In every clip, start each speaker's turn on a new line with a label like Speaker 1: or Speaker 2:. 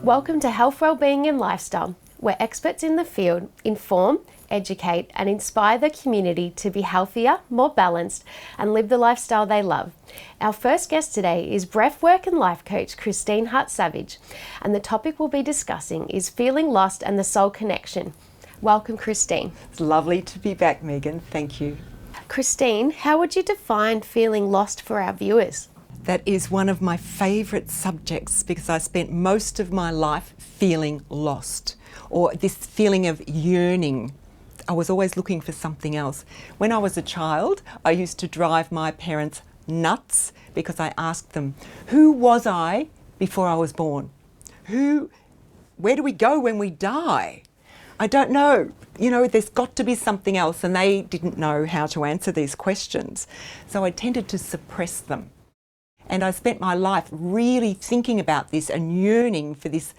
Speaker 1: Welcome to Health, Wellbeing and Lifestyle, where experts in the field inform, educate and inspire the community to be healthier, more balanced and live the lifestyle they love. Our first guest today is Breathwork and life coach Christine Hart-Savage, and the topic we'll be discussing is feeling lost and the soul connection. Welcome, Christine.
Speaker 2: It's lovely to be back, Megan. Thank you.
Speaker 1: Christine, how would you define feeling lost for our viewers?
Speaker 2: That is one of my favourite subjects because I spent most of my life feeling lost, or this feeling of yearning. I was always looking for something else. When I was a child, I used to drive my parents nuts because I asked them, who was I before I was born? Where do we go when we die? I don't know. You know, there's got to be something else, and they didn't know how to answer these questions. So I tended to suppress them. And I spent my life really thinking about this and yearning for this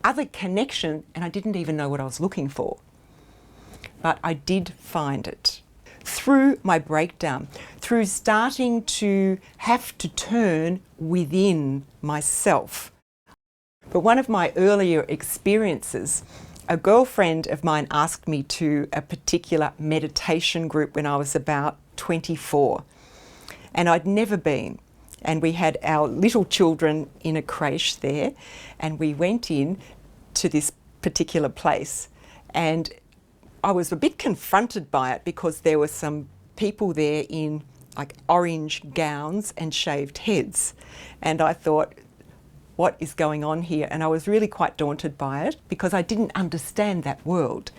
Speaker 2: other connection, and I didn't even know what I was looking for. But I did find it through my breakdown, through starting to have to turn within myself. But one of my earlier experiences, a girlfriend of mine asked me to a particular meditation group when I was about 24, and I'd never been. And we had our little children in a creche there, and we went in to this particular place, and I was a bit confronted by it because there were some people there in like orange gowns and shaved heads, and I thought, what is going on here? And I was really quite daunted by it because I didn't understand that world.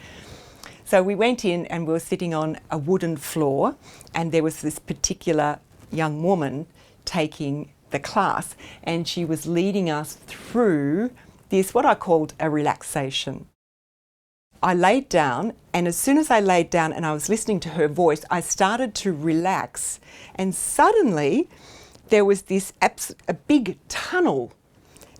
Speaker 2: So we went in and we were sitting on a wooden floor, and there was this particular young woman taking the class, and she was leading us through this, what I called a relaxation. I laid down, and as soon as I laid down and I was listening to her voice, I started to relax, and suddenly there was a big tunnel,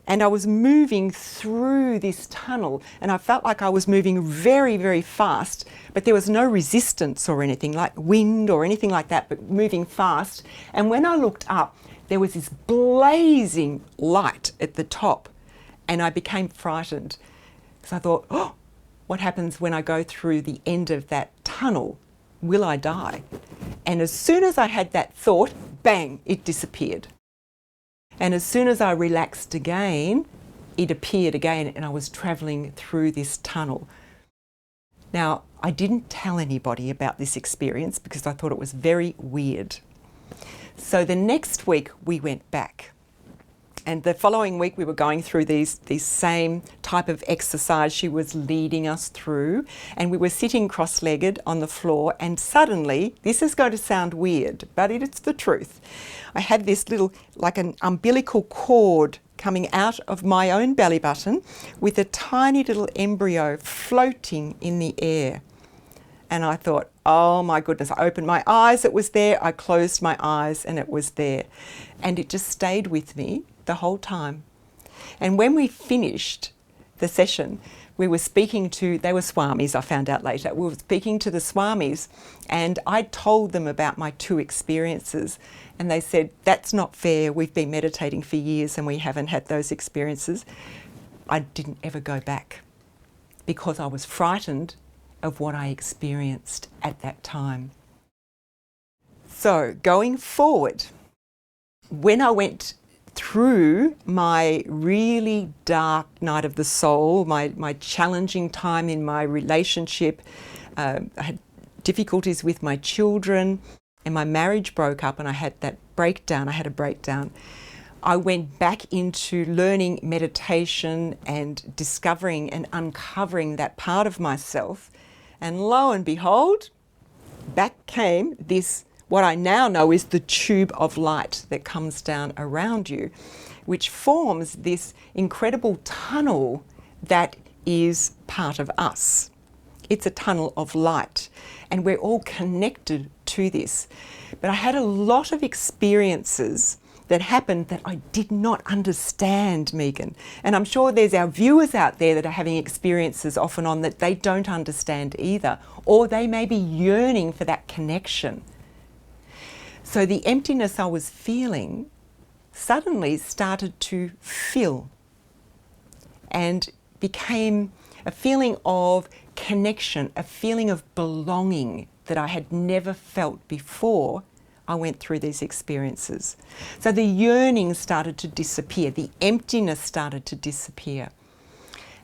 Speaker 2: and I was moving through this tunnel, and I felt like I was moving very, very fast, but there was no resistance or anything like wind or anything like that, but moving fast. And when I looked up, there was this blazing light at the top, and I became frightened. So I thought, oh, what happens when I go through the end of that tunnel? Will I die? And as soon as I had that thought, bang, it disappeared. And as soon as I relaxed again, it appeared again, and I was travelling through this tunnel. Now, I didn't tell anybody about this experience because I thought it was very weird. So the next week we went back, and the following week we were going through these same type of exercise she was leading us through, and we were sitting cross-legged on the floor, and suddenly, this is going to sound weird, but it's the truth. I had this little, like an umbilical cord coming out of my own belly button with a tiny little embryo floating in the air. And I thought, oh my goodness, I opened my eyes, it was there. I closed my eyes and it was there. And it just stayed with me the whole time. And when we finished the session, we were speaking to, they were swamis, I found out later. We were speaking to the swamis, and I told them about my two experiences. And they said, that's not fair. We've been meditating for years and we haven't had those experiences. I didn't ever go back because I was frightened of what I experienced at that time. So going forward, when I went through my really dark night of the soul, my challenging time in my relationship, I had difficulties with my children, and my marriage broke up, and I had that breakdown. I had a breakdown. I went back into learning meditation and discovering and uncovering that part of myself. And lo and behold, back came this, what I now know is the tube of light that comes down around you, which forms this incredible tunnel that is part of us. It's a tunnel of light, and we're all connected to this. But I had a lot of experiences that happened that I did not understand, Megan. And I'm sure there's our viewers out there that are having experiences off and on that they don't understand either, or they may be yearning for that connection. So the emptiness I was feeling suddenly started to fill. and became a feeling of connection, a feeling of belonging that I had never felt before I went through these experiences. So the yearning started to disappear, the emptiness started to disappear.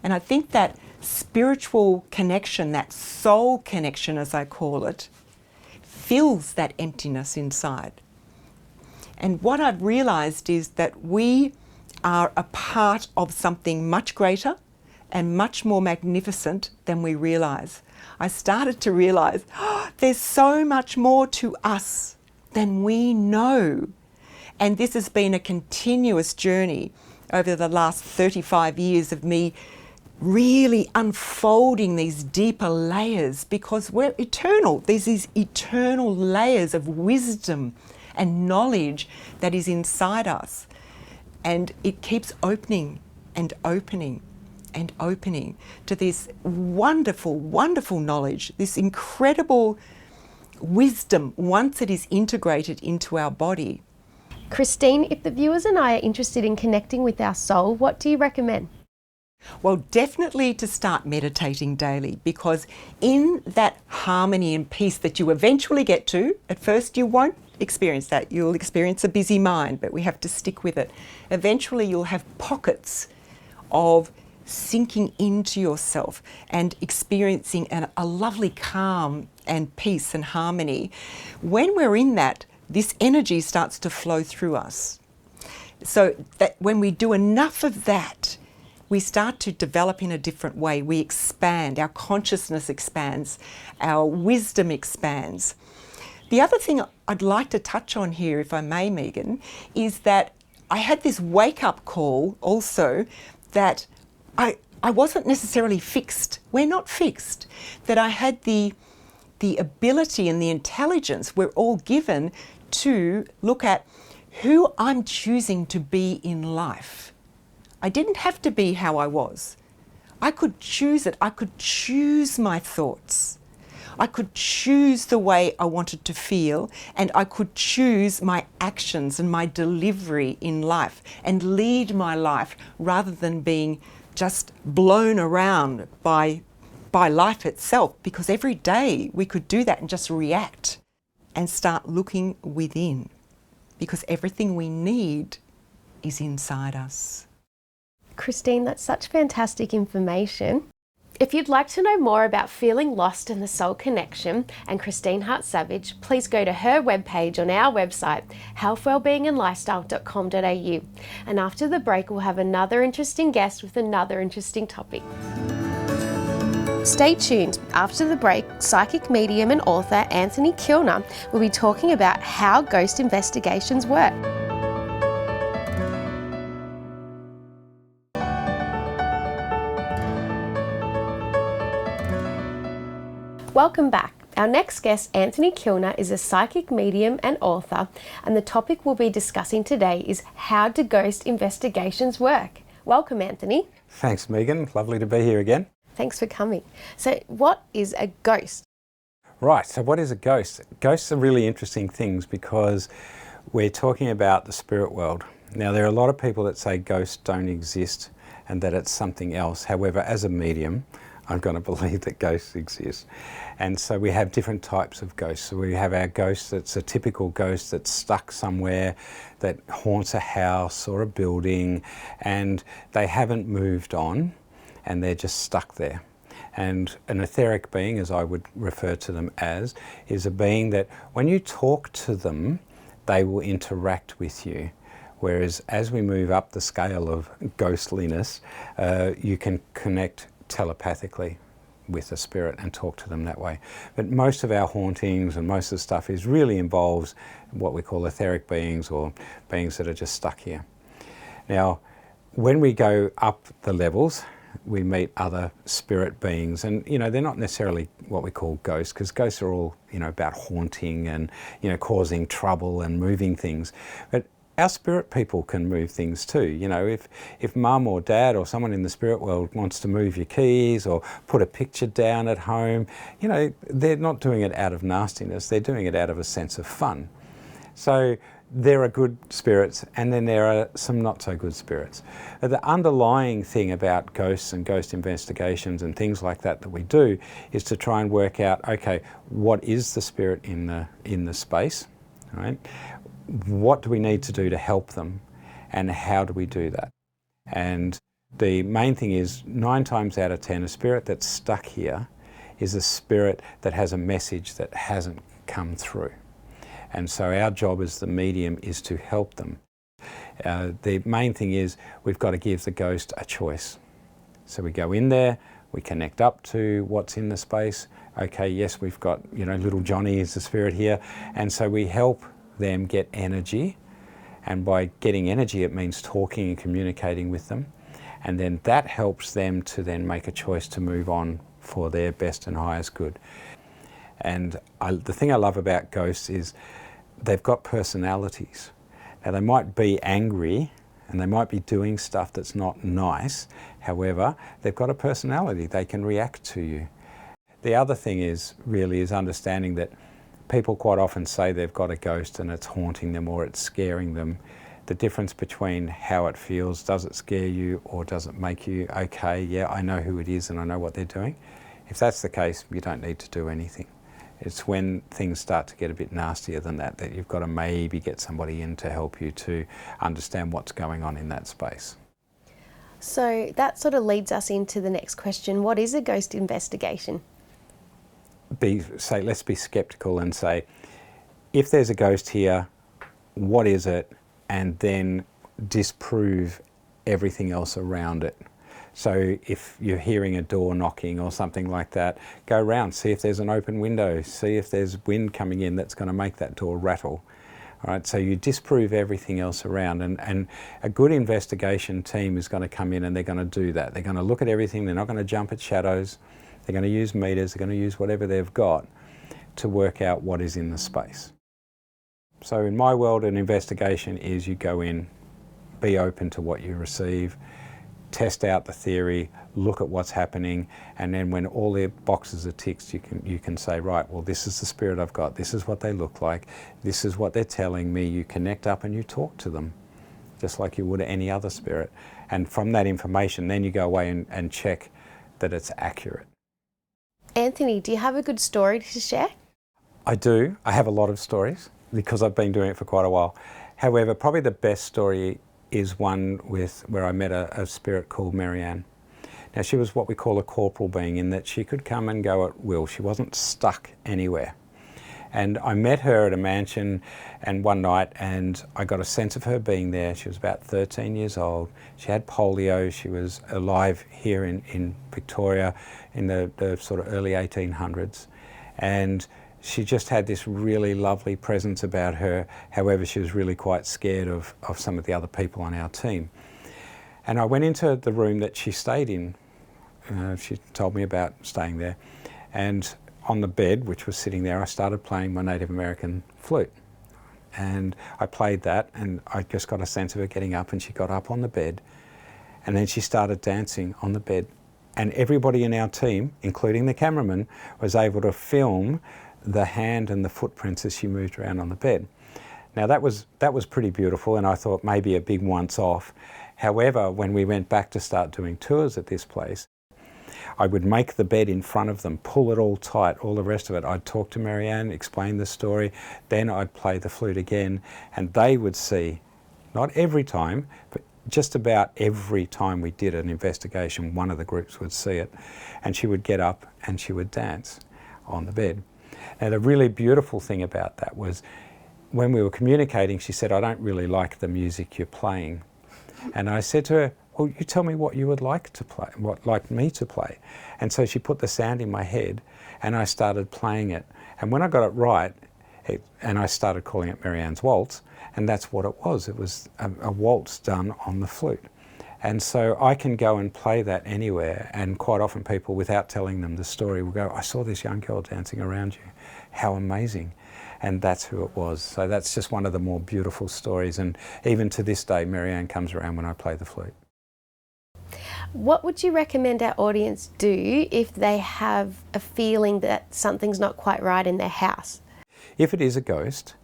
Speaker 2: And I think that spiritual connection, that soul connection as I call it, fills that emptiness inside. And what I've realised is that we are a part of something much greater and much more magnificent than we realise. I started to realise, there's so much more to us than we know. And this has been a continuous journey over the last 35 years of me really unfolding these deeper layers, because we're eternal. There's these eternal layers of wisdom and knowledge that is inside us. And it keeps opening and opening and opening to this wonderful, wonderful knowledge, this incredible wisdom once it is integrated into our body.
Speaker 1: Christine, if the viewers and I are interested in connecting with our soul, what do you recommend?
Speaker 2: Well, definitely to start meditating daily, because in that harmony and peace that you eventually get to, at first you won't experience that. You'll experience a busy mind, but we have to stick with it. Eventually you'll have pockets of sinking into yourself and experiencing a lovely calm and peace and harmony. When we're in that, this energy starts to flow through us. So that when we do enough of that, we start to develop in a different way. We expand, our consciousness expands, our wisdom expands. The other thing I'd like to touch on here, if I may, Megan, is that I had this wake-up call also that I wasn't necessarily fixed. We're not fixed. That I had the ability and the intelligence we're all given to look at who I'm choosing to be in life. I didn't have to be how I was. I could choose it. I could choose my thoughts. I could choose the way I wanted to feel, and I could choose my actions and my delivery in life and lead my life rather than being just blown around by life itself, because every day we could do that and just react and start looking within, because everything we need is inside us.
Speaker 1: Christine, that's such fantastic information. If you'd like to know more about feeling lost in the soul connection and Christine Hart-Savage, please go to her webpage on our website, healthwellbeingandlifestyle.com.au. And after the break, we'll have another interesting guest with another interesting topic. Stay tuned. After the break, psychic medium and author Anthony Kilner will be talking about how ghost investigations work. Welcome back. Our next guest, Anthony Kilner, is a psychic medium and author, and the topic we'll be discussing today is how do ghost investigations work? Welcome, Anthony.
Speaker 3: Thanks, Megan. Lovely to be here again.
Speaker 1: Thanks for coming. So what is a ghost?
Speaker 3: Right, so what is a ghost? Ghosts are really interesting things because we're talking about the spirit world. Now, there are a lot of people that say ghosts don't exist and that it's something else. However, as a medium, I'm going to believe that ghosts exist. And so we have different types of ghosts. So we have our ghost that's a typical ghost that's stuck somewhere, that haunts a house or a building, and they haven't moved on and they're just stuck there. And an etheric being, as I would refer to them as, is a being that when you talk to them, they will interact with you. Whereas as we move up the scale of ghostliness, you can connect telepathically with a spirit and talk to them that way. But most of our hauntings and most of the stuff really involves what we call etheric beings, or beings that are just stuck here. Now, when we go up the levels, we meet other spirit beings, and they're not necessarily what we call ghosts, because ghosts are all about haunting and causing trouble and moving things. But our spirit people can move things too. If mum or dad or someone in the spirit world wants to move your keys or put a picture down at home, they're not doing it out of nastiness, they're doing it out of a sense of fun. So there are good spirits and then there are some not so good spirits. The underlying thing about ghosts and ghost investigations and things like that we do is to try and work out, okay, what is the spirit in the space, right? What do we need to do to help them, and how do we do that? And the main thing is 9 times out of 10, a spirit that's stuck here is a spirit that has a message that hasn't come through. And so our job as the medium is to help them. The main thing is we've got to give the ghost a choice. So we go in there, we connect up to what's in the space. Okay, yes, we've got, you know, little Johnny is the spirit here. And so we help them get energy. And by getting energy, it means talking and communicating with them. And then that helps them to then make a choice to move on for their best and highest good. And the thing I love about ghosts is they've got personalities. Now they might be angry and they might be doing stuff that's not nice. However, they've got a personality. They can react to you. The other thing is understanding that people quite often say they've got a ghost and it's haunting them or it's scaring them. The difference between how it feels, does it scare you or does it make you, okay, yeah, I know who it is and I know what they're doing. If that's the case, you don't need to do anything. It's when things start to get a bit nastier than that you've got to maybe get somebody in to help you to understand what's going on in that space.
Speaker 1: So that sort of leads us into the next question. What is a ghost investigation?
Speaker 3: Let's be skeptical and say, if there's a ghost here, what is it? And then disprove everything else around it. So if you're hearing a door knocking or something like that, go around, see if there's an open window, see if there's wind coming in that's going to make that door rattle. All right, so you disprove everything else around, and a good investigation team is going to come in and they're going to do that. They're going to look at everything, they're not going to jump at shadows, they're going to use meters, they're going to use whatever they've got to work out what is in the space. So in my world, an investigation is you go in, be open to what you receive, test out the theory, look at what's happening, and then when all the boxes are ticked, you can say, right, well, this is the spirit I've got, this is what they look like, this is what they're telling me. You connect up and you talk to them, just like you would any other spirit. And from that information, then you go away and check that it's accurate.
Speaker 1: Anthony, do you have a good story to share?
Speaker 3: I do. I have a lot of stories because I've been doing it for quite a while. However, probably the best story is one where I met a spirit called Marianne. Now she was what we call a corporal being, in that she could come and go at will. She wasn't stuck anywhere. And I met her at a mansion and one night, and I got a sense of her being there. She was about 13 years old. She had polio. She was alive here in Victoria in the sort of early 1800s. And she just had this really lovely presence about her. However, she was really quite scared of some of the other people on our team. And I went into the room that she stayed in. She told me about staying there. And on the bed, which was sitting there, I started playing my Native American flute. And I played that, and I just got a sense of her getting up, and she got up on the bed. And then she started dancing on the bed. And everybody in our team, including the cameraman, was able to film the hand and the footprints as she moved around on the bed. Now that was pretty beautiful, and I thought maybe a big once off. However, when we went back to start doing tours at this place, I would make the bed in front of them, pull it all tight, all the rest of it. I'd talk to Marianne, explain the story, then I'd play the flute again, and they would see, not every time, but just about every time we did an investigation, one of the groups would see it, and she would get up and she would dance on the bed. Now the really beautiful thing about that was when we were communicating, she said, I don't really like the music you're playing. And I said to her, well, you tell me what you would like to play, like me to play. And so she put the sound in my head and I started playing it. And when I got it right, and I started calling it Marianne's Waltz, and that's what it was. It was a waltz done on the flute. And so I can go and play that anywhere, and quite often people, without telling them the story, will go, I saw this young girl dancing around you. How amazing. And that's who it was. So that's just one of the more beautiful stories. And even to this day, Marianne comes around when I play the flute.
Speaker 1: What would you recommend our audience do if they have a feeling that something's not quite right in their house?
Speaker 3: If it is a ghost,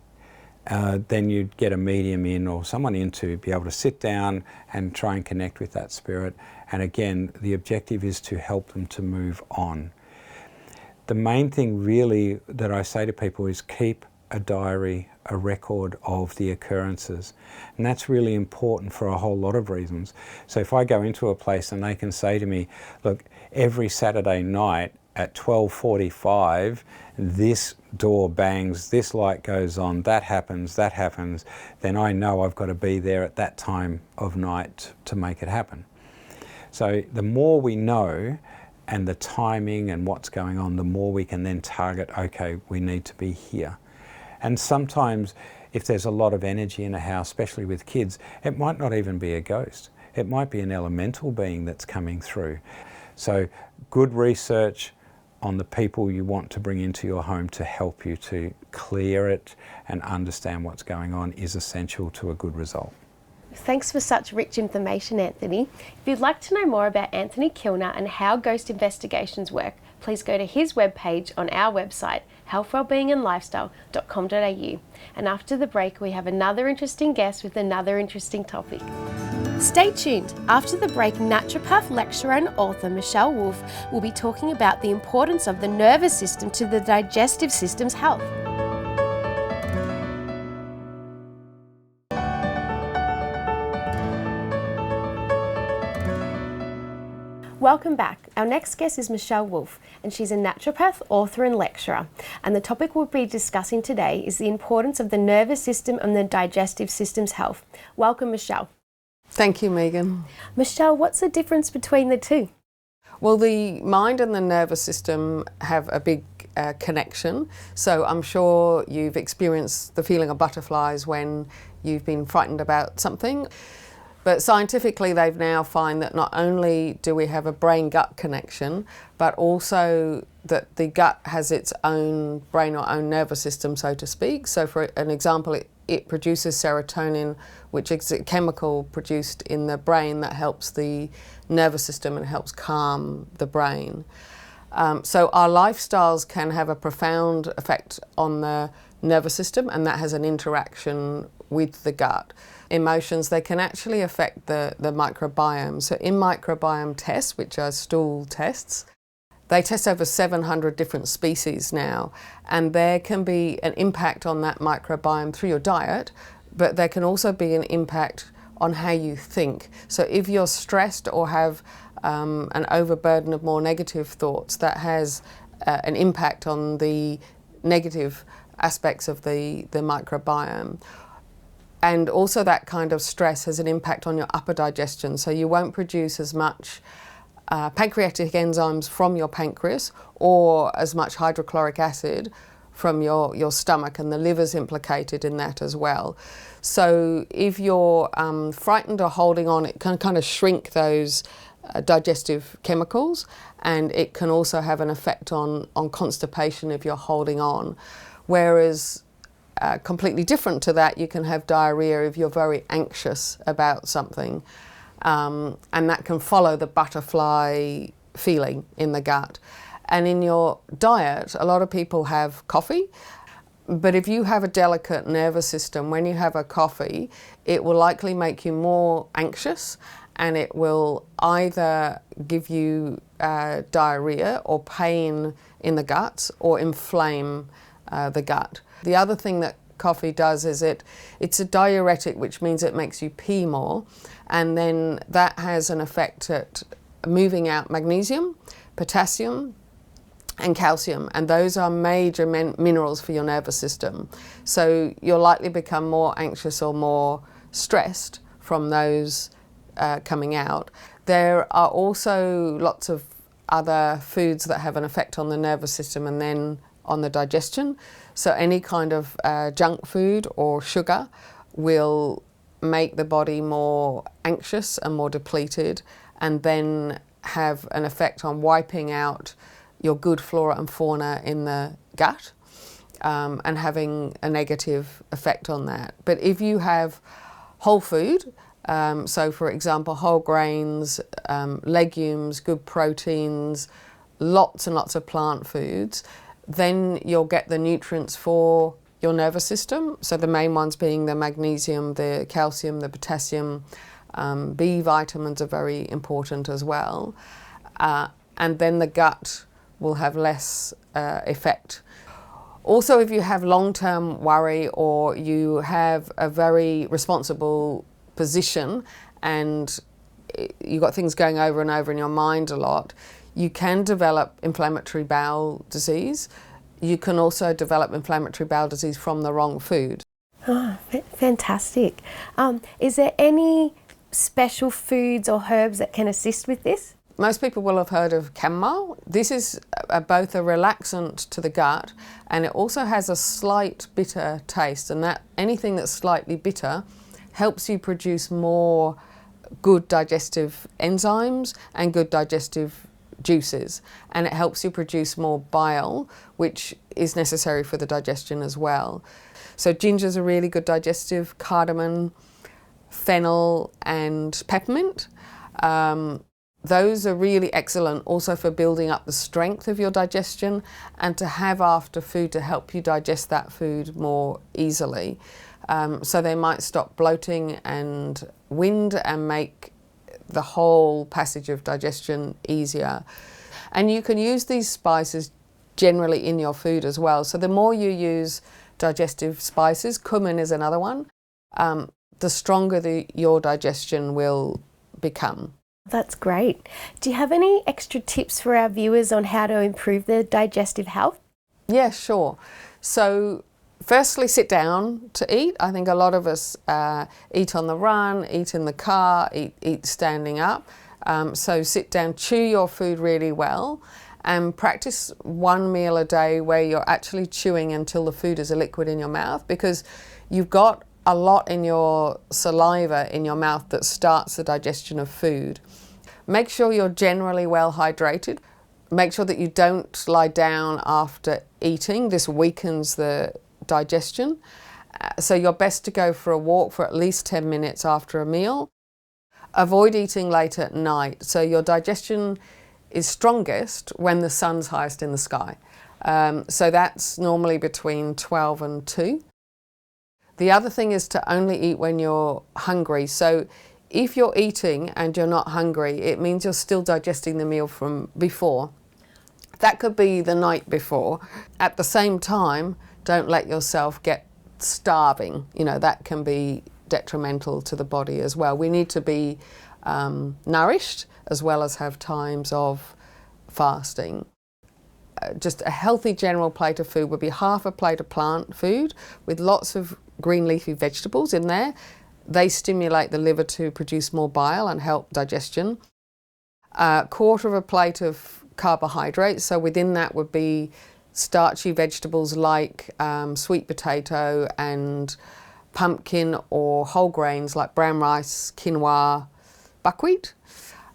Speaker 3: then you'd get a medium in or someone in to be able to sit down and try and connect with that spirit. And again, the objective is to help them to move on. The main thing really that I say to people is keep a diary, a record of the occurrences. And that's really important for a whole lot of reasons. So if I go into a place and they can say to me, look, every Saturday night at 12:45, this door bangs, this light goes on, that happens, then I know I've got to be there at that time of night to make it happen. So the more we know and the timing and what's going on, the more we can then target, okay, we need to be here. And sometimes if there's a lot of energy in a house, especially with kids, it might not even be a ghost. It might be an elemental being that's coming through. So good research on the people you want to bring into your home to help you to clear it and understand what's going on is essential to a good result.
Speaker 1: Thanks for such rich information, Anthony. If you'd like to know more about Anthony Kilner and how ghost investigations work, please go to his webpage on our website, healthwellbeingandlifestyle.com.au. And after the break, we have another interesting guest with another interesting topic. Stay tuned. After the break, Naturopath lecturer and author Michèle Wolff will be talking about the importance of the nervous system to the digestive system's health. Welcome back. Our next guest is Michèle Wolff, and she's a naturopath, author and lecturer. And the topic we'll be discussing today is the importance of the nervous system and the digestive system's health. Welcome, Michèle.
Speaker 4: Thank you, Megan.
Speaker 1: Michèle, what's the difference between the two?
Speaker 4: Well, the mind and the nervous system have a big connection. So I'm sure you've experienced the feeling of butterflies when you've been frightened about something. But scientifically, they've now found that not only do we have a brain-gut connection, but also that the gut has its own brain or own nervous system, so to speak. So for an example, it produces serotonin, which is a chemical produced in the brain that helps the nervous system and helps calm the brain. So our lifestyles can have a profound effect on the nervous system, and that has an interaction with the gut. Emotions, they can actually affect the microbiome. So in microbiome tests, which are stool tests, they test over 700 different species now, and there can be an impact on that microbiome through your diet, but there can also be an impact on how you think. So if you're stressed or have an overburden of more negative thoughts, that has an impact on the negative aspects of the microbiome. And also that kind of stress has an impact on your upper digestion, so you won't produce as much pancreatic enzymes from your pancreas or as much hydrochloric acid from your stomach, and the liver's implicated in that as well. So if you're frightened or holding on, it can kind of shrink those digestive chemicals, and it can also have an effect on constipation if you're holding on. Whereas completely different to that, you can have diarrhea if you're very anxious about something, and that can follow the butterfly feeling in the gut. And in your diet, a lot of people have coffee, but if you have a delicate nervous system, when you have a coffee, it will likely make you more anxious, and it will either give you diarrhea or pain in the guts or inflame the gut. The other thing that coffee does is it's a diuretic, which means it makes you pee more, and then that has an effect at moving out magnesium, potassium and calcium, and those are major minerals for your nervous system. So you'll likely become more anxious or more stressed from those coming out. There are also lots of other foods that have an effect on the nervous system and then on the digestion. So any kind of junk food or sugar will make the body more anxious and more depleted, and then have an effect on wiping out your good flora and fauna in the gut, and having a negative effect on that. But if you have whole food, so for example whole grains, legumes, good proteins, lots and lots of plant foods, then you'll get the nutrients for your nervous system. So the main ones being the magnesium, the calcium, the potassium. B vitamins are very important as well. And then the gut will have less effect. Also, if you have long-term worry or you have a very responsible position and you've got things going over and over in your mind a lot, you can develop inflammatory bowel disease. You can also develop inflammatory bowel disease from the wrong food.
Speaker 1: Oh, fantastic. Is there any special foods or herbs that can assist with this?
Speaker 4: Most people will have heard of chamomile. This is both a relaxant to the gut, and it also has a slight bitter taste, and that anything that's slightly bitter helps you produce more good digestive enzymes and good digestive juices, and it helps you produce more bile, which is necessary for the digestion as well. So ginger's a really good digestive, cardamom, fennel and peppermint. Those are really excellent also for building up the strength of your digestion and to have after food to help you digest that food more easily. So they might stop bloating and wind and make the whole passage of digestion easier. And you can use these spices generally in your food as well. So the more you use digestive spices, cumin is another one, the stronger your digestion will become.
Speaker 1: That's great. Do you have any extra tips for our viewers on how to improve their digestive health?
Speaker 4: Yeah, sure. So firstly, sit down to eat. I think a lot of us eat on the run, eat in the car, eat standing up. So sit down, chew your food really well, and practice one meal a day where you're actually chewing until the food is a liquid in your mouth, because you've got a lot in your saliva in your mouth that starts the digestion of food. Make sure you're generally well hydrated. Make sure that you don't lie down after eating. This weakens the digestion. So you're best to go for a walk for at least 10 minutes after a meal. Avoid eating late at night. So your digestion is strongest when the sun's highest in the sky. So that's normally between 12 and 2. The other thing is to only eat when you're hungry. So if you're eating and you're not hungry, it means you're still digesting the meal from before. That could be the night before. At the same time, don't let yourself get starving. You know, that can be detrimental to the body as well. We need to be nourished as well as have times of fasting. Just a healthy general plate of food would be half a plate of plant food with lots of green leafy vegetables in there. They stimulate the liver to produce more bile and help digestion. A quarter of a plate of carbohydrates, so within that would be starchy vegetables like sweet potato and pumpkin, or whole grains like brown rice, quinoa, buckwheat.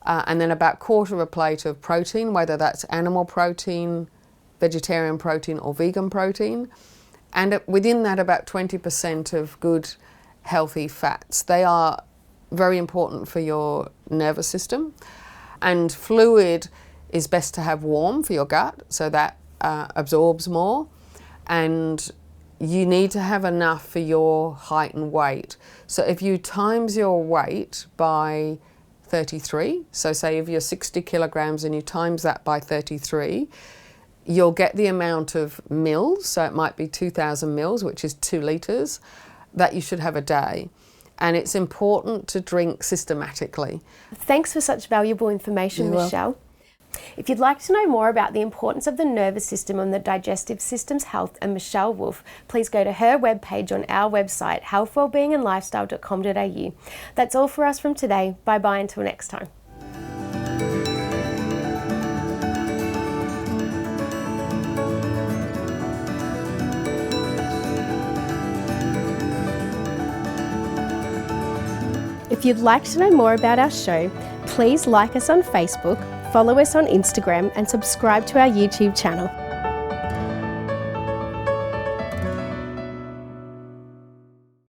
Speaker 4: And then about quarter of a plate of protein, whether that's animal protein, vegetarian protein or vegan protein. And within that about 20% of good healthy fats. They are very important for your nervous system. And fluid is best to have warm for your gut, so that absorbs more. And you need to have enough for your height and weight. So if you times your weight by 33, so say if you're 60 kilograms and you times that by 33, you'll get the amount of mils, so it might be 2,000 mils, which is 2 litres, that you should have a day. And it's important to drink systematically.
Speaker 1: Thanks for such valuable information, Michèle. If you'd like to know more about the importance of the nervous system and the digestive system's health and Michèle Wolff, please go to her webpage on our website, healthwellbeingandlifestyle.com.au. That's all for us from today. Bye-bye until next time. If you'd like to know more about our show, please like us on Facebook, follow us on Instagram and subscribe to our YouTube channel.